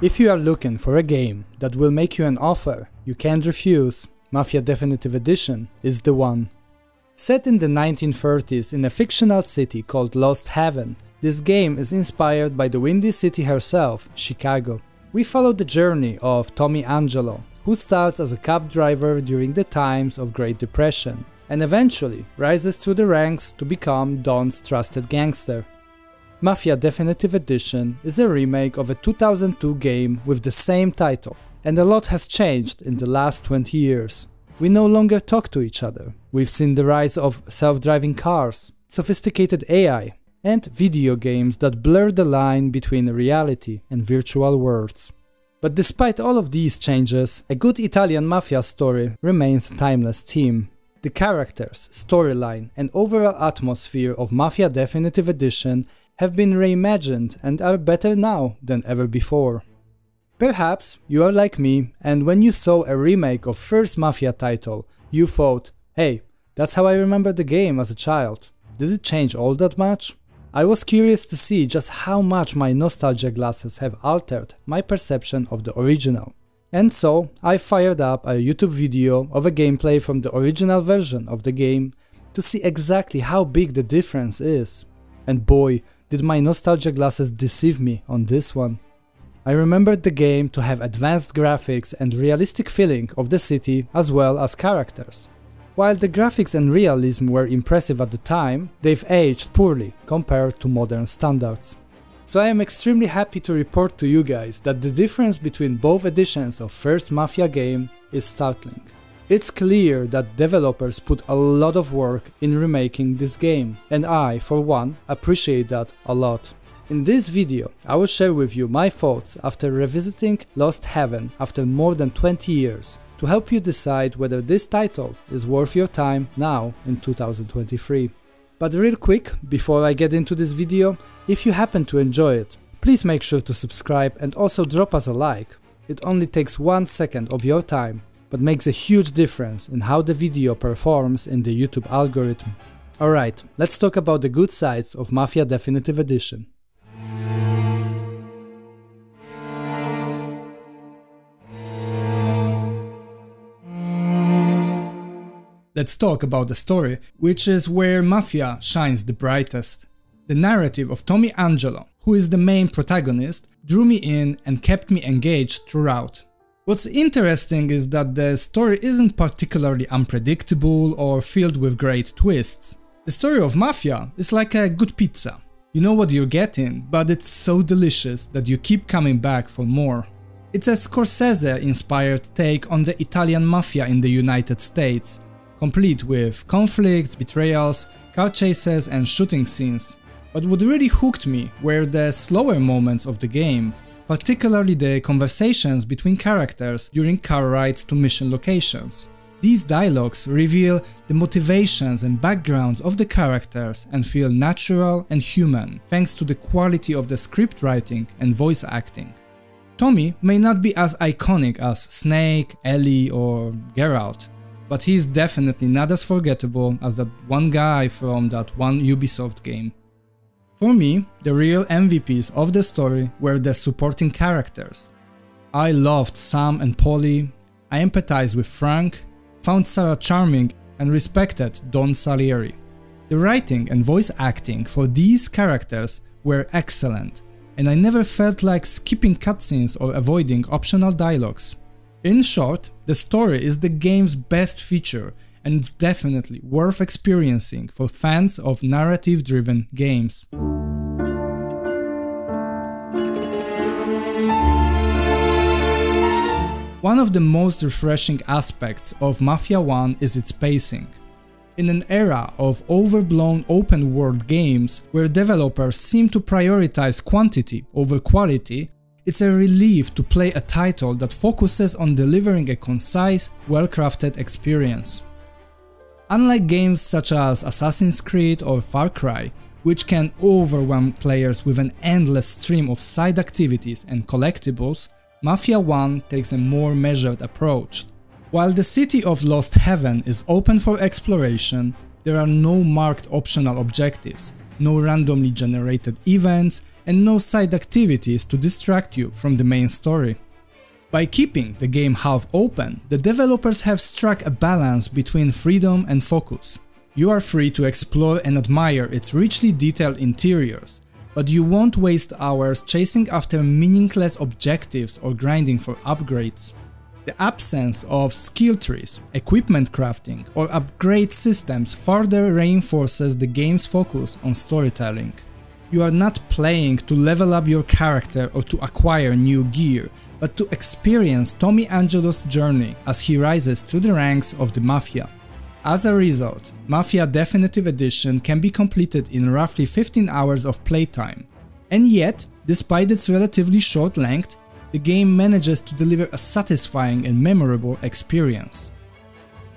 If you are looking for a game that will make you an offer you can't refuse, Mafia Definitive Edition is the one. Set in the 1930s in a fictional city called Lost Haven, this game is inspired by the Windy City herself, Chicago. We follow the journey of Tommy Angelo, who starts as a cab driver during the times of Great Depression, and eventually rises through the ranks to become Don's trusted gangster. Mafia Definitive Edition is a remake of a 2002 game with the same title, and a lot has changed in the last 20 years. We no longer talk to each other. We've seen the rise of self-driving cars, sophisticated AI, and video games that blur the line between reality and virtual worlds. But despite all of these changes, a good Italian mafia story remains a timeless theme. The characters, storyline, and overall atmosphere of Mafia Definitive Edition have been reimagined and are better now than ever before. Perhaps you are like me, and when you saw a remake of first Mafia title, you thought, hey, that's how I remember the game as a child. Did it change all that much? I was curious to see just how much my nostalgia glasses have altered my perception of the original. And so I fired up a YouTube video of a gameplay from the original version of the game to see exactly how big the difference is. And boy, did my nostalgia glasses deceive me on this one. I remembered the game to have advanced graphics and realistic feeling of the city as well as characters. While the graphics and realism were impressive at the time, they've aged poorly compared to modern standards. So I am extremely happy to report to you guys that the difference between both editions of first Mafia game is startling. It's clear that developers put a lot of work in remaking this game, and I, for one, appreciate that a lot. In this video, I will share with you my thoughts after revisiting Lost Haven after more than 20 years, to help you decide whether this title is worth your time now in 2023. But real quick, before I get into this video, if you happen to enjoy it, please make sure to subscribe and also drop us a like. It only takes 1 second of your time, but makes a huge difference in how the video performs in the YouTube algorithm. Alright, let's talk about the good sides of Mafia Definitive Edition. Let's talk about the story, which is where Mafia shines the brightest. The narrative of Tommy Angelo, who is the main protagonist, drew me in and kept me engaged throughout. What's interesting is that the story isn't particularly unpredictable or filled with great twists. The story of Mafia is like a good pizza. You know what you're getting, but it's so delicious that you keep coming back for more. It's a Scorsese-inspired take on the Italian Mafia in the United States, complete with conflicts, betrayals, car chases and shooting scenes. But what really hooked me were the slower moments of the game, particularly the conversations between characters during car rides to mission locations. These dialogues reveal the motivations and backgrounds of the characters and feel natural and human, thanks to the quality of the script writing and voice acting. Tommy may not be as iconic as Snake, Ellie or Geralt, but he's definitely not as forgettable as that one guy from that one Ubisoft game. For me, the real MVPs of the story were the supporting characters. I loved Sam and Polly, I empathized with Frank, found Sarah charming and respected Don Salieri. The writing and voice acting for these characters were excellent, and I never felt like skipping cutscenes or avoiding optional dialogues. In short, the story is the game's best feature and it's definitely worth experiencing for fans of narrative-driven games. One of the most refreshing aspects of Mafia 1 is its pacing. In an era of overblown open-world games where developers seem to prioritize quantity over quality, it's a relief to play a title that focuses on delivering a concise, well-crafted experience. Unlike games such as Assassin's Creed or Far Cry, which can overwhelm players with an endless stream of side activities and collectibles, Mafia 1 takes a more measured approach. While the city of Lost Haven is open for exploration, there are no marked optional objectives, no randomly generated events, and no side activities to distract you from the main story. By keeping the game half open, the developers have struck a balance between freedom and focus. You are free to explore and admire its richly detailed interiors, but you won't waste hours chasing after meaningless objectives or grinding for upgrades. The absence of skill trees, equipment crafting, or upgrade systems further reinforces the game's focus on storytelling. You are not playing to level up your character or to acquire new gear, but to experience Tommy Angelo's journey as he rises through the ranks of the Mafia. As a result, Mafia Definitive Edition can be completed in roughly 15 hours of playtime, and yet, despite its relatively short length, the game manages to deliver a satisfying and memorable experience.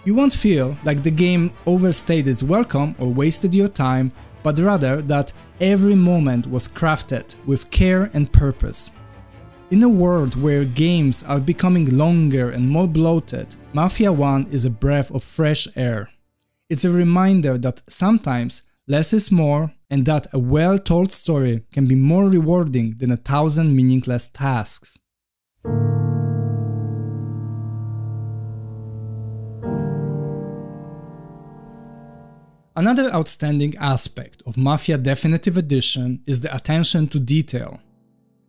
You won't feel like the game overstayed its welcome or wasted your time, but rather that every moment was crafted with care and purpose. In a world where games are becoming longer and more bloated, Mafia 1 is a breath of fresh air. It's a reminder that sometimes less is more, and that a well-told story can be more rewarding than 1,000 meaningless tasks. Another outstanding aspect of Mafia Definitive Edition is the attention to detail.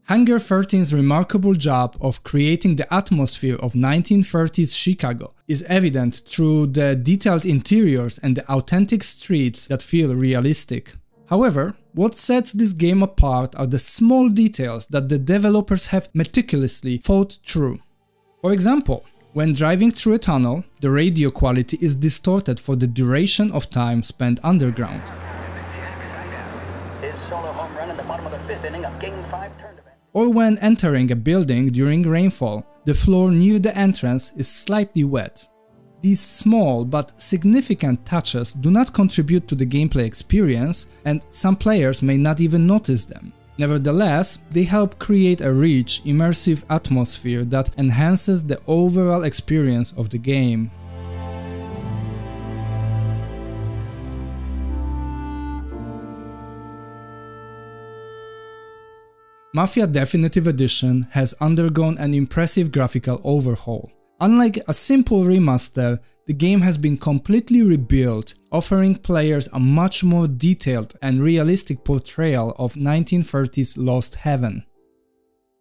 Hangar 13's remarkable job of creating the atmosphere of 1930s Chicago is evident through the detailed interiors and the authentic streets that feel realistic. However, what sets this game apart are the small details that the developers have meticulously thought through. For example, when driving through a tunnel, the radio quality is distorted for the duration of time spent underground. Or when entering a building during rainfall, the floor near the entrance is slightly wet. These small but significant touches do not contribute to the gameplay experience, and some players may not even notice them. Nevertheless, they help create a rich, immersive atmosphere that enhances the overall experience of the game. Mafia Definitive Edition has undergone an impressive graphical overhaul. Unlike a simple remaster, the game has been completely rebuilt, offering players a much more detailed and realistic portrayal of 1930s Lost Heaven.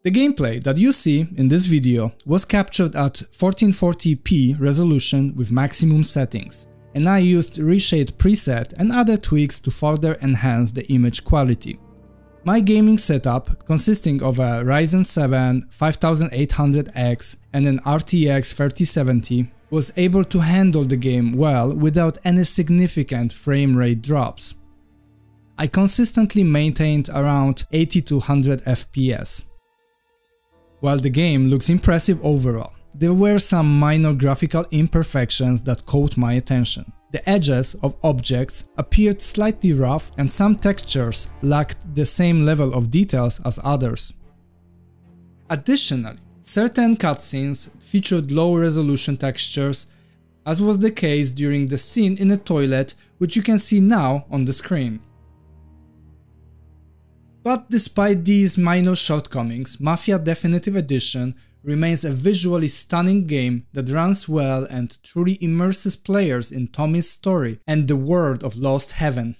The gameplay that you see in this video was captured at 1440p resolution with maximum settings, and I used reshade preset and other tweaks to further enhance the image quality. My gaming setup, consisting of a Ryzen 7 5800X and an RTX 3070, was able to handle the game well without any significant frame rate drops. I consistently maintained around 80 to 100 FPS. While the game looks impressive overall, there were some minor graphical imperfections that caught my attention. The edges of objects appeared slightly rough, and some textures lacked the same level of details as others. Additionally, certain cutscenes featured low-resolution textures, as was the case during the scene in a toilet, which you can see now on the screen. But despite these minor shortcomings, Mafia Definitive Edition remains a visually stunning game that runs well and truly immerses players in Tommy's story and the world of Lost Heaven.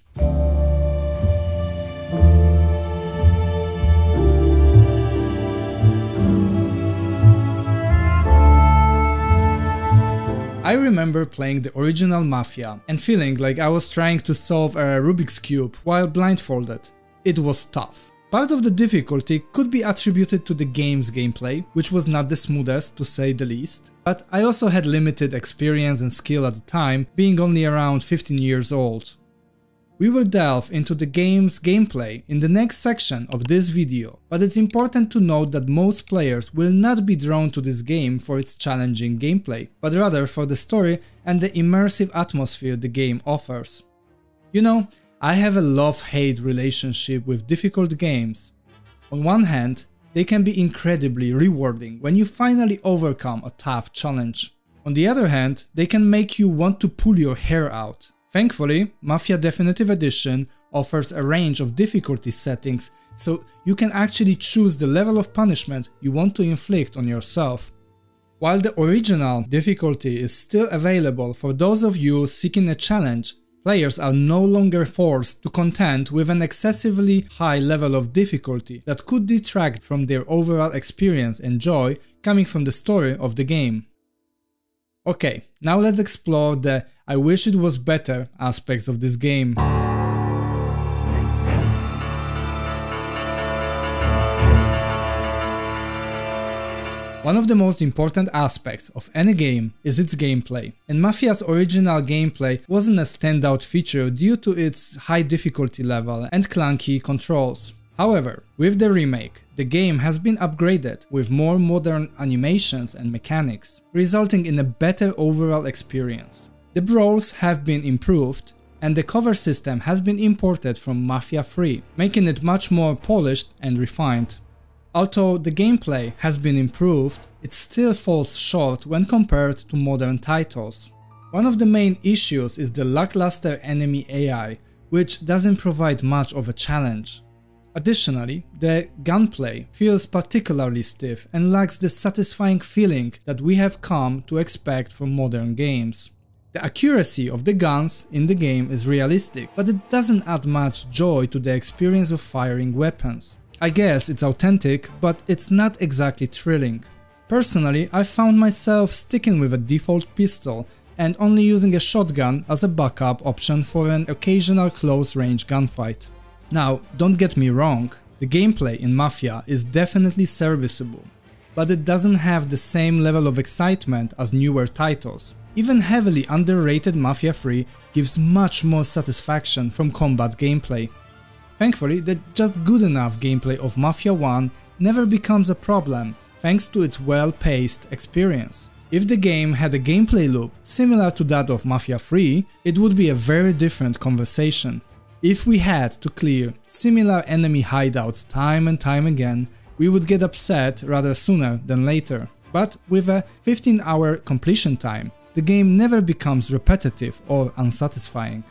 I remember playing the original Mafia and feeling like I was trying to solve a Rubik's Cube while blindfolded. It was tough. Part of the difficulty could be attributed to the game's gameplay, which was not the smoothest to say the least, but I also had limited experience and skill at the time, being only around 15 years old. We will delve into the game's gameplay in the next section of this video, but it's important to note that most players will not be drawn to this game for its challenging gameplay, but rather for the story and the immersive atmosphere the game offers. You know, I have a love-hate relationship with difficult games. On one hand, they can be incredibly rewarding when you finally overcome a tough challenge. On the other hand, they can make you want to pull your hair out. Thankfully, Mafia Definitive Edition offers a range of difficulty settings, so you can actually choose the level of punishment you want to inflict on yourself. While the original difficulty is still available for those of you seeking a challenge, players are no longer forced to contend with an excessively high level of difficulty that could detract from their overall experience and joy coming from the story of the game. Okay, now let's explore the "I wish it was better" aspects of this game. One of the most important aspects of any game is its gameplay, and Mafia's original gameplay wasn't a standout feature due to its high difficulty level and clunky controls. However, with the remake, the game has been upgraded with more modern animations and mechanics, resulting in a better overall experience. The brawls have been improved, and the cover system has been imported from Mafia 3, making it much more polished and refined. Although the gameplay has been improved, it still falls short when compared to modern titles. One of the main issues is the lackluster enemy AI, which doesn't provide much of a challenge. Additionally, the gunplay feels particularly stiff and lacks the satisfying feeling that we have come to expect from modern games. The accuracy of the guns in the game is realistic, but it doesn't add much joy to the experience of firing weapons. I guess it's authentic, but it's not exactly thrilling. Personally, I found myself sticking with a default pistol and only using a shotgun as a backup option for an occasional close-range gunfight. Now, don't get me wrong, the gameplay in Mafia is definitely serviceable, but it doesn't have the same level of excitement as newer titles. Even heavily underrated Mafia 3 gives much more satisfaction from combat gameplay. Thankfully, the just good enough gameplay of Mafia 1 never becomes a problem, thanks to its well-paced experience. If the game had a gameplay loop similar to that of Mafia 3, it would be a very different conversation. If we had to clear similar enemy hideouts time and time again, we would get upset rather sooner than later. But with a 15-hour completion time, the game never becomes repetitive or unsatisfying.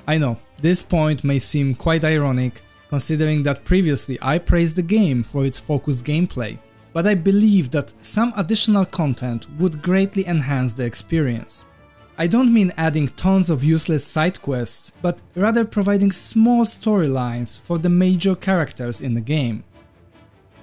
I know, this point may seem quite ironic, considering that previously I praised the game for its focused gameplay, but I believe that some additional content would greatly enhance the experience. I don't mean adding tons of useless side quests, but rather providing small storylines for the major characters in the game.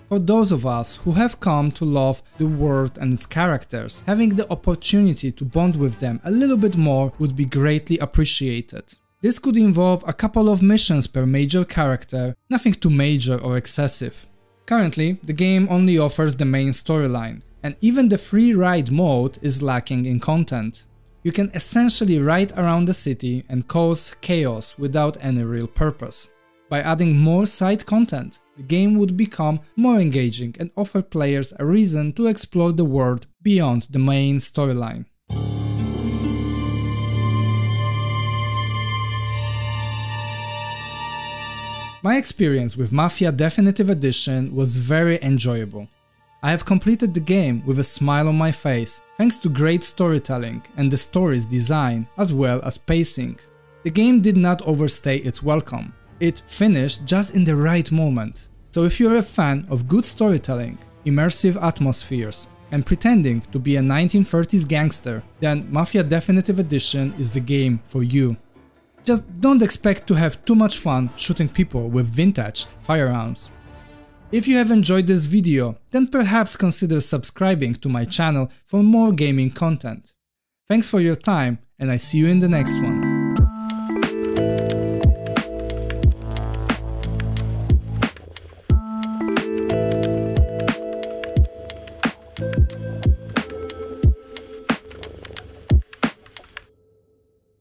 For those of us who have come to love the world and its characters, having the opportunity to bond with them a little bit more would be greatly appreciated. This could involve a couple of missions per major character, nothing too major or excessive. Currently, the game only offers the main storyline, and even the free ride mode is lacking in content. You can essentially ride around the city and cause chaos without any real purpose. By adding more side content, the game would become more engaging and offer players a reason to explore the world beyond the main storyline. My experience with Mafia Definitive Edition was very enjoyable. I have completed the game with a smile on my face, thanks to great storytelling and the story's design, as well as pacing. The game did not overstay its welcome. It finished just in the right moment. So if you're a fan of good storytelling, immersive atmospheres, and pretending to be a 1930s gangster, then Mafia Definitive Edition is the game for you. Just don't expect to have too much fun shooting people with vintage firearms. If you have enjoyed this video, then perhaps consider subscribing to my channel for more gaming content. Thanks for your time, and I see you in the next one.